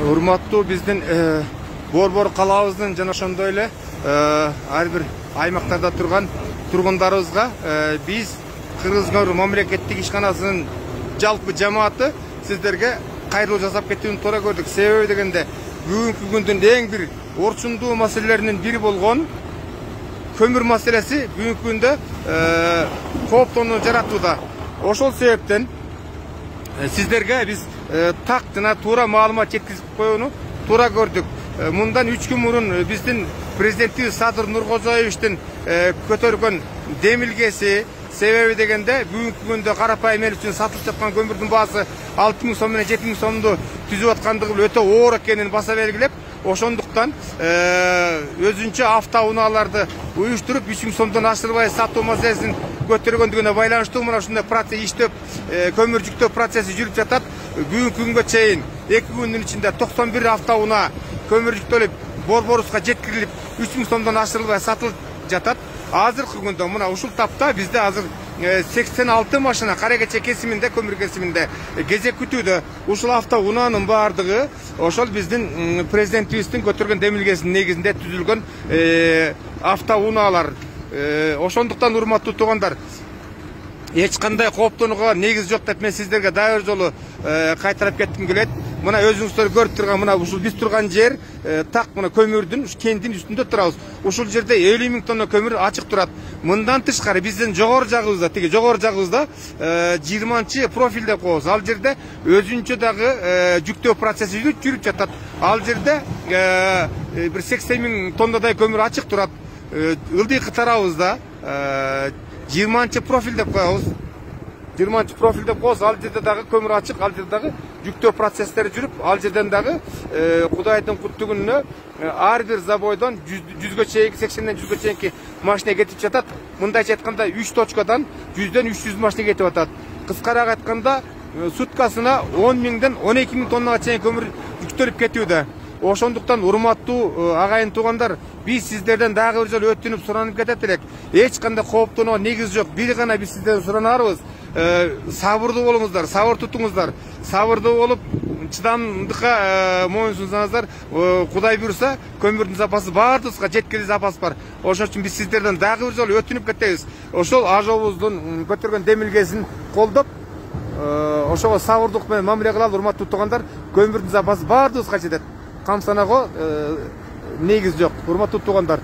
Урматтуу биздин Борбор калабыбыздын жана ошондой эле ар бир аймактарда турган тургундарыбызга биз Кыргыз-Кыймыр мамлекеттик ишканасынын жалпы жамааты сиздерге кайрылуу жасап кетүүнү туура көрдүк. Себеби дегенде бүгүнкү күндүн эң бир орчундуу маселелеринин бири болгон көмүр маселеси бүгүнкү күндө кооптонуу жаратууда. Ошол себептен сиздерге биз так жана туура маалымат жеткизип коюуну туура көрдүк. Мындан 3 күн мурун биздин президентибиз Садыр Нуркожоевичтин көтөргөн демилгеси себеби дегенде бүгүнкү күндө карапайым эл үчүн сатылып жаткан көмүрдүн баасы 6000 сом менен 7000 сомду түзүп аткандыгы өтө оор экенин баса белгилеп, ошондуктан өзүнчө автоунааларды уюштуруп 3000 сомдон ашырбай сатуу маселесин көтөргөндүгүнө байланыштуу мына ушундай процесс иштеп көмүр жүктөө процесси жүрүп жатат. Бүгүнкү күнгө чейин 2 күндүн ичинде 91 автоунаа көмүр жүктөлүп Борборубузга жеткирилип 3000 сомдон ашырылбай сатылып жатат. Азыркы күндө мына ушул тапта бизде азыр 86 машина Каракече кесиминде, көмүр кесиминде кезек күтүүдө. Ушул автоунаанын баардыгы ошол биздин президентибиздин көтөргөн демилгесинин негизинде түзүлгөн автоунаалар. Ошондуктан урматтуу туугандар, эч кандай кооптонууга негиз жок деп мен сиздерге дагы бир жолу кайтарып кетким келет. Мына өзүңүздөр көрүп турган мына ушул биз турган жер так мына көмүрдүн кендин үстүндө турабыз. Ушул жерде 50 000 тонна көмүр ачык турат. Мындан тышкары биздин жогору жагыбызда, тиги жогору жагыбызда 20-чы профиль деп коебуз. Ал жерде өзүнчө дагы жүктөө процесси жүрүп жатат. Ал жерде бир 80 000 тоннадай көмүр ачык турат. Ылдыйкы тарабыбызда 20-чы профиль деп коебуз. 20-чы профиль деп коебуз. Ал жерде дагы көмүр ачык, ал жерде дагы жүктөө процесстери жүрүп, ал жерден дагы Кудайдын куттуу күнүнө ар бир забойдон 100гө чейин, 80ден 100гө чейинки машина кетип жатат. Мындайча айтканда 3 точкадан 100ден 300 машина кетип атат. Кыскараак айтканда суткасына 10 000ден 12 000 тоннага чейин көмүр жүктөлүп кетүүдө. Ошондуктан урматтуу агайын туугандар, биз сиздерден дагы бир жолу өтүнүп суранып кетет элек. Эч кандай кооптонууга негиз жок. Бир гана биз сиздерден суранарыбыз, сабырдуу болуңуздар, сабыр тутуңуздар. Сабырдуу болуп, чыдамдыкка моюнсунсаңыздар, Кудай буйруса, көмүрдүн запасы баардыгыбызга жеткиликтүү запас бар. Ошон үчүн биз сиздерден дагы бир жолу өтүнүп кетебиз. Ошол ажобуздун көтөргөн демилгесин колдоп, ошого сабырдык менен мамиле кылалы, урматтуу туугандар. Көмүрдүн запасы баардыгыбызга жетет. Камсанага негиз жок, урматтуу туугандар.